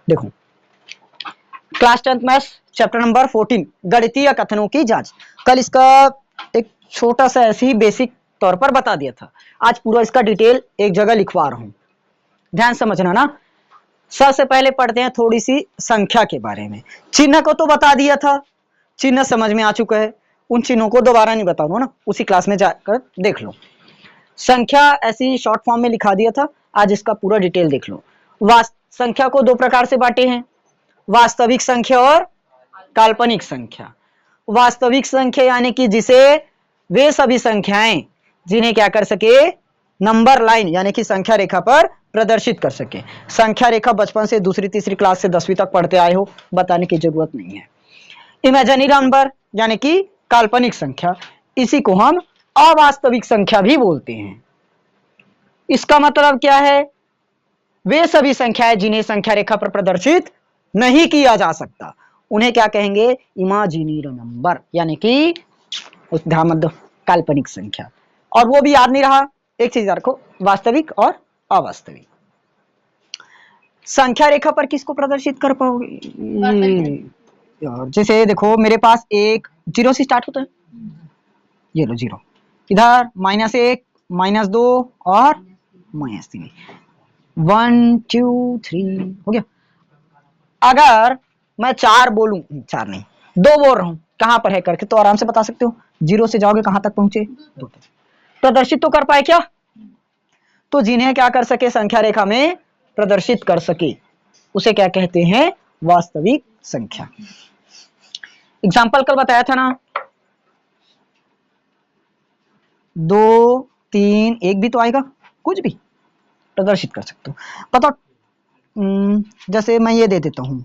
देखो, class 10th maths chapter number 14 गणितीय कथनों की जांच। कल इसका एक छोटा सा ऐसी बेसिक तौर पर बता दिया था, आज पूरा इसका डिटेल एक जगह लिखवा रहा हूं, ध्यान समझना ना। सबसे पहले पढ़ते हैं थोड़ी सी संख्या के बारे में। चिन्ह को तो बता दिया था, चिन्ह समझ में आ चुका है, उन चिन्हों को दोबारा नहीं बताऊंगा ना, उसी क्लास में जाकर देख लो। संख्या ऐसी शॉर्ट फॉर्म में लिखा दिया था, आज इसका पूरा डिटेल देख लो। संख्या को दो प्रकार से बांटे हैं, वास्तविक संख्या और काल्पनिक संख्या। वास्तविक संख्या यानी कि जिसे वे सभी संख्याएं जिन्हें क्या कर सके, नंबर लाइन यानी कि संख्या रेखा पर प्रदर्शित कर सके। संख्या रेखा बचपन से दूसरी तीसरी क्लास से 10वीं तक पढ़ते आए हो, बताने की जरूरत नहीं है। इमेजिनरी नंबर यानी कि काल्पनिक संख्या, इसी को हम अवास्तविक संख्या भी बोलते हैं। इसका मतलब क्या है, वे सभी संख्याएं जिन्हें संख्या रेखा पर प्रदर्शित नहीं किया जा सकता, उन्हें क्या कहेंगे, इमेजिनरी नंबर यानी कि ध्यान मत दो, काल्पनिक संख्या। और वो भी याद नहीं रहा, एक चीज याद रखो, वास्तविक और अवास्तविक। संख्या रेखा पर किसको प्रदर्शित कर पाओगे, जैसे देखो मेरे पास एक 0 से स्टार्ट होता है, ये लो 0, इधर -1 -2 और -3, 1 2 3 हो गया। अगर मैं 4 बोलूं, 4 नहीं 2 बोल रहा हूं, कहां पर है करके तो आराम से बता सकते हो। 0 से जाओगे कहां तक पहुंचे, 2 तक। प्रदर्शित तो कर पाए क्या, तो जिन्हें क्या कर सके, संख्या रेखा में प्रदर्शित कर सके, उसे क्या कहते हैं, वास्तविक संख्या। एग्जाम्पल कल बताया था ना, 2 3 1 भी तो आएगा, कुछ भी प्रदर्शित कर सकते हो। बताओ, जैसे मैं ये दे देता हूं,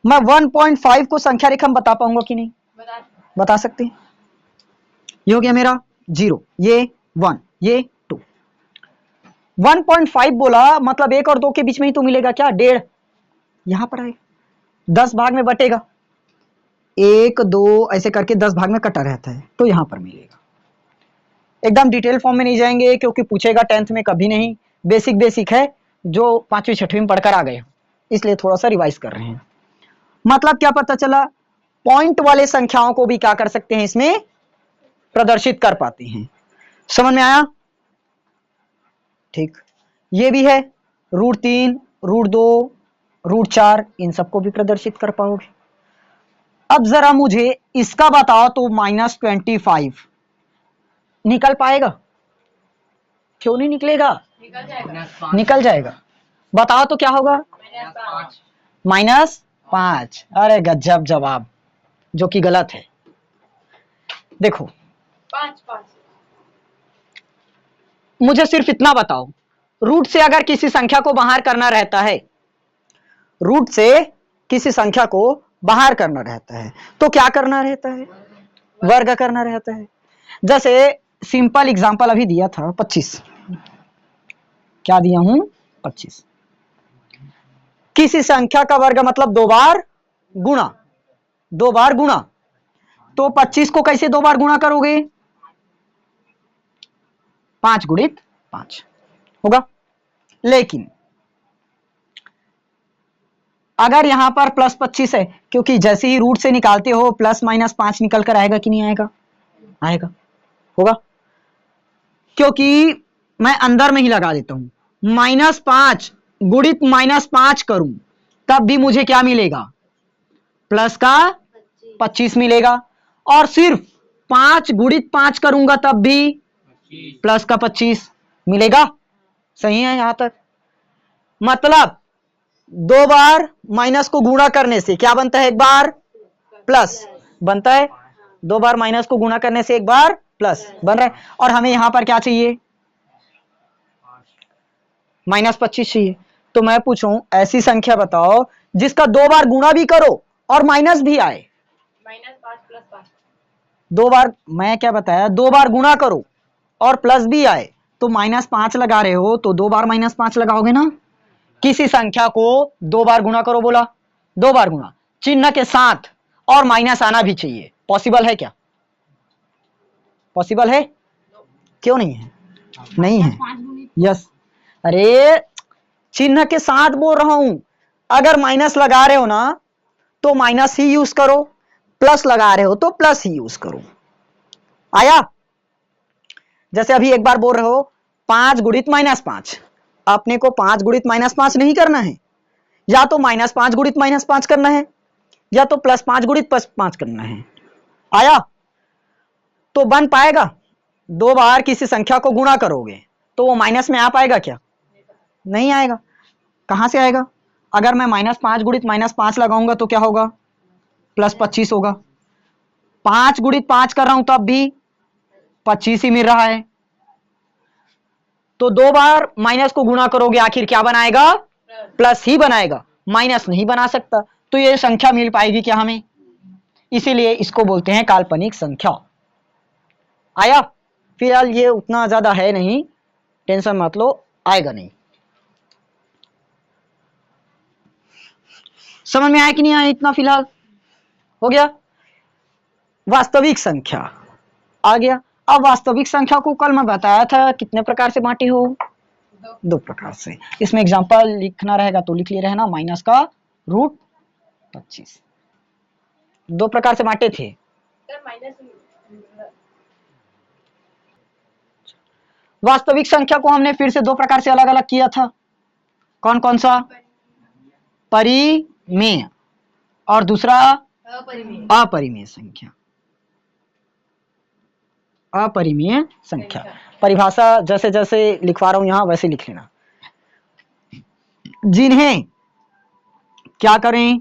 मैं 1.5 को संख्या रेखा में बता पाऊंगा कि नहीं, बता सकते हैं। ये हो गया मेरा 0, ये 1, ये 2। 1.5 बोला मतलब 1 और 2 के बीच में ही तो मिलेगा क्या, 1.5 यहां पर आएगा, 10 भाग में बटेगा, 1 2 ऐसे करके 10 भाग में कटा रहता है, तो यहां पर मिलेगा। एकदम डिटेल फॉर्म में नहीं जाएंगे क्योंकि पूछेगा 10th में कभी नहीं, बेसिक बेसिक है जो 5वीं 6वीं में पढ़कर आ गए, इसलिए थोड़ा सा रिवाइज कर रहे हैं। मतलब क्या पता चला, पॉइंट वाले संख्याओं को भी क्या कर सकते हैं, इसमें प्रदर्शित कर पाते हैं। समझ में आया, ठीक। ये भी है √3 √2 √4, इन सबको भी प्रदर्शित कर पाओगे। अब जरा मुझे इसका बताओ तो -25 निकल पाएगा, क्यों नहीं निकलेगा, निकल जाएगा। बताओ तो क्या होगा, -5। अरे गजब जवाब, जो कि गलत है। देखो 5 मुझे सिर्फ इतना बताओ, रूट से अगर किसी संख्या को बाहर करना रहता है, रूट से किसी संख्या को बाहर करना रहता है तो क्या करना रहता है, वर्ग करना रहता है। जैसे सिंपल एग्जांपल अभी दिया था 25, क्या दिया हूं 25, किसी संख्या का वर्ग मतलब 2 बार गुणा, 2 बार गुणा, तो 25 को कैसे 2 बार गुणा करोगे, 5 गुणित 5 होगा। लेकिन अगर यहां पर +25 है, क्योंकि जैसे ही रूट से निकालते हो +-5 निकल कर आएगा कि नहीं आएगा, आएगा, होगा, क्योंकि मैं अंदर में ही लगा देता हूं, -5 गुणित -5 करूं तब भी मुझे क्या मिलेगा, प्लस का 25 मिलेगा, और सिर्फ 5 गुणित 5 करूंगा तब भी प्लस का 25 मिलेगा। सही है यहां तक, मतलब 2 बार माइनस को गुणा करने से क्या बनता है, एक बार प्लस बनता है, 2 बार माइनस को गुणा करने से एक बार प्लस बन रहा है, और हमें यहां पर क्या चाहिए, -25 चाहिए। तो मैं पूछ रहा हूं, ऐसी संख्या बताओ जिसका 2 बार गुणा भी करो और माइनस भी आए, -5 + 5, 2 बार, मैं क्या बताया, 2 बार गुणा करो और प्लस भी आए, तो -5 लगा रहे हो तो 2 बार -5 लगाओगे ना। किसी संख्या को 2 बार गुणा करो, बोला 2 बार गुणा, चिन्ह के साथ, और माइनस आना भी चाहिए, पॉसिबल है क्या, पॉसिबल है, क्यों नहीं है, नहीं है, यस, अरे चिन्ह के साथ बोल रहा हूं, अगर माइनस लगा रहे हो ना तो माइनस ही यूज करो, प्लस लगा रहे हो तो प्लस ही यूज करो। आया? जैसे अभी एक बार बोल रहे हो 5 गुणित -5, अपने को 5 गुणित -5 नहीं करना है, या तो -5 गुणित -5 करना है या तो +5 गुणित +5 करना है। आया? तो बन पाएगा? 2 बार किसी संख्या को गुणा करोगे तो वो माइनस में आ पाएगा क्या? नहीं आएगा। कहां से आएगा? अगर मैं -5 गुणित -5 लगाऊंगा तो क्या होगा? +25 होगा। 5 गुणित 5 कर रहा हूं तब भी 25 ही मिल रहा है। तो 2 बार माइनस को गुणा करोगे आखिर क्या बनाएगा? प्लस ही बनाएगा, माइनस नहीं बना सकता। तो ये संख्या मिल पाएगी क्या हमें? इसीलिए इसको बोलते हैं काल्पनिक संख्या। आया? फिलहाल ये उतना ज्यादा है नहीं, टेंशन मत लो, आएगा नहीं। समझ में आया कि नहीं आया? इतना फिलहाल हो गया। वास्तविक संख्या आ गया। अब वास्तविक संख्या को कल मैं बताया था कितने प्रकार से बांटे हो? 2 प्रकार से। इसमें एग्जांपल लिखना रहेगा तो लिख ले रहना, माइनस का √25। 2 प्रकार से बांटे थे। सर माइनस वास्तविक संख्या को हमने फिर से 2 प्रकार से अलग अलग किया था। कौन कौन सा? परिमेय और दूसरा अपरिमेय संख्या। अपरिमेय संख्या परिभाषा जैसे जैसे लिखवा रहा हूं यहां वैसे लिख लेना। जिन्हें क्या करें?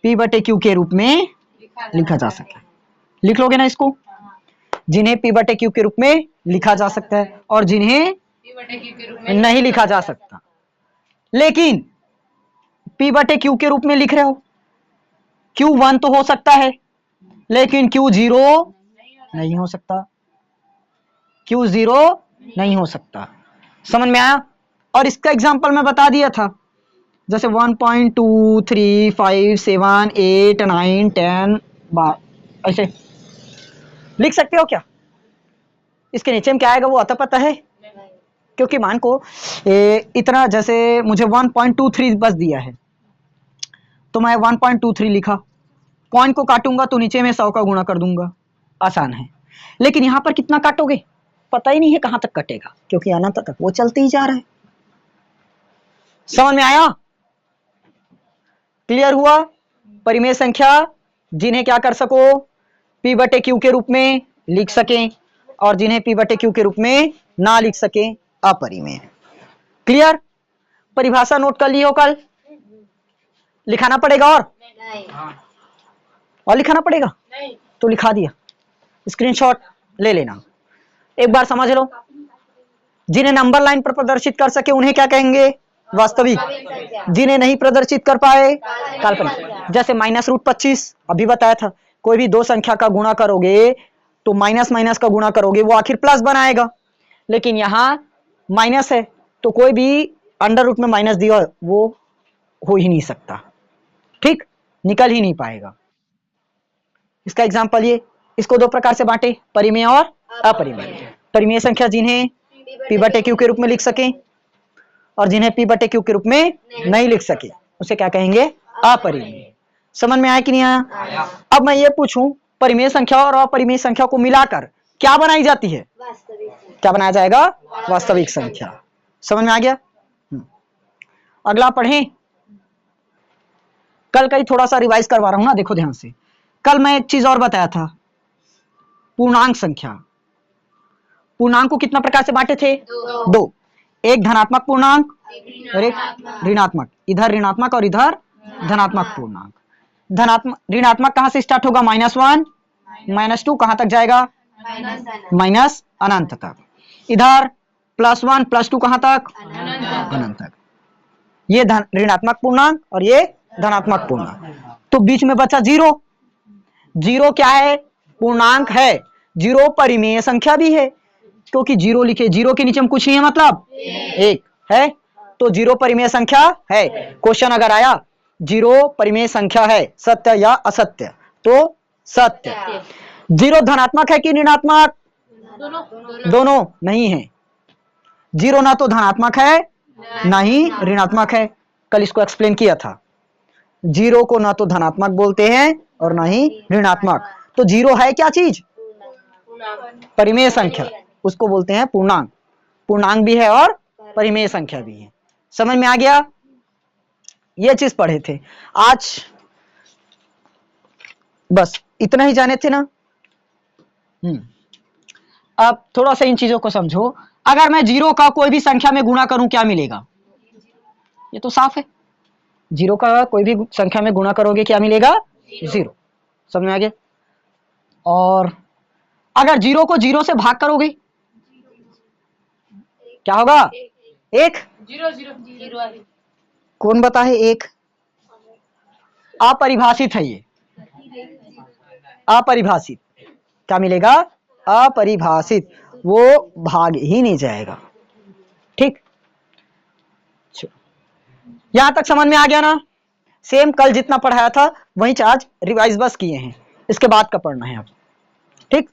P/Q के रूप में लिखा जा सके। लिख लोगे ना इसको? जिन्हें P/Q के रूप में लिखा जा सकता है और जिन्हें नहीं लिखा जा सकता। लेकिन P/Q के रूप में लिख रहे हो, Q1 तो हो सकता है लेकिन Q0 नहीं हो सकता। Q0 नहीं हो सकता। समझ में आया? और इसका एग्जांपल मैं बता दिया था, जैसे 1, 2, 3, 5, 7, 8, 9, 10 ऐसे लिख सकते हो क्या? इसके नीचे में क्या आएगा वो आता पता है? क्योंकि मान को इतना, जैसे मुझे 1.23 बस दिया है तो मैं 1.23 लिखा, पॉइंट को काटूंगा तो नीचे में 100 का गुणा कर दूंगा, आसान है। लेकिन यहां पर कितना काटोगे पता ही नहीं है कहां तक कटेगा, क्योंकि अनंत तक वो चलते ही जा रहा है। समझ में आया? क्लियर हुआ? परिमेय संख्या जिन्हें क्या कर सको? P/Q के रूप में लिख सकें और जिन्हें P/Q के रूप में ना लिख सके, अपरिमेय। क्लियर? परिभाषा नोट कर लियो, कल लिखाना पड़ेगा और लिखाना पड़ेगा नहीं। तो लिखा दिया, स्क्रीनशॉट ले लेना, एक बार समझ लो। जिन्हें नंबर लाइन पर प्रदर्शित कर सके उन्हें क्या कहेंगे? वास्तविक। जिन्हें नहीं प्रदर्शित कर पाए, काल्पनिक। जैसे -√25 अभी बताया था, कोई भी 2 संख्या का गुणा करोगे तो माइनस माइनस का गुणा करोगे वो आखिर प्लस बनाएगा, लेकिन यहां माइनस है तो कोई भी अंडर रूट में माइनस दिया वो हो ही नहीं सकता, ठीक? निकल ही नहीं पाएगा। इसका एग्जांपल ये, इसको 2 प्रकार से बांटे, परिमेय और अपरिमेय। परिमेय संख्या जिन्हें P/Q के रूप में लिख सके और जिन्हें P/Q के रूप में नहीं लिख सके उसे क्या कहेंगे? अपरिमेय। समझ में आया कि नहीं आया? अब मैं ये पूछूं, परिमेय संख्या और अपरिमेय संख्या को मिलाकर क्या बनाई जाती है? क्या बनाया जाएगा? वास्तविक संख्या। समझ में आ गया? अगला पढ़ें। कल का ही थोड़ा सा रिवाइज करवा रहा हूं ना, देखो ध्यान से। कल मैं एक चीज और बताया था, पूर्णांक संख्या। पूर्णांक को कितना प्रकार से बांटे थे? 2। एक धनात्मक पूर्णांक और एक ऋणात्मक। इधर ऋणात्मक और इधर धनात्मक पूर्णांक। धनात्मक ऋणात्मक कहां से स्टार्ट होगा? -1, -2 कहां तक जाएगा? माइनस अनंत तक। इधर +1, +2 कहां तक? अनंत तक। ये ऋणात्मक पूर्णांक और ये धनात्मक पूर्णांक। तो बीच में बचा 0। 0 क्या है? पूर्णांक है। 0 परिमेय संख्या भी है, क्योंकि 0 लिखे, 0 के नीचे में कुछ नहीं है, मतलब 1 है, तो 0 परिमेय संख्या है। क्वेश्चन अगर आया 0 परिमेय संख्या है, सत्य या असत्य? तो सत्य। 0 धनात्मक है कि ऋणात्मक? दोनों नहीं है। 0 ना तो धनात्मक है ना ही ऋणात्मक है, कल इसको एक्सप्लेन किया था। जीरो को ना तो धनात्मक बोलते हैं और ना ही ऋणात्मक। तो जीरो है क्या चीज? परिमेय संख्या, उसको बोलते हैं पूर्णांक। पूर्णांक भी है और परिमेय संख्या भी है। समझ में आ गया? ये चीज पढ़े थे आज, बस इतना ही जाने थे ना। अब थोड़ा सा इन चीजों को समझो। अगर मैं जीरो का कोई भी संख्या में गुणा करूं क्या मिलेगा? ये तो साफ है, जीरो का कोई भी संख्या में गुणा करोगे क्या मिलेगा? जीरो। समझ में आ गया? और अगर जीरो को जीरो से भाग करोगे क्या होगा? एक। जीरो जीरो जीरो कौन बता है एक? अपरिभाषित है ये, अपरिभाषित। क्या मिलेगा? अपरिभाषित, वो भाग ही नहीं जाएगा। ठीक, यहां तक समझ में आ गया ना? सेम कल जितना पढ़ाया था वही आज रिवाइज बस किए हैं, इसके बाद का पढ़ना है अब। ठीक।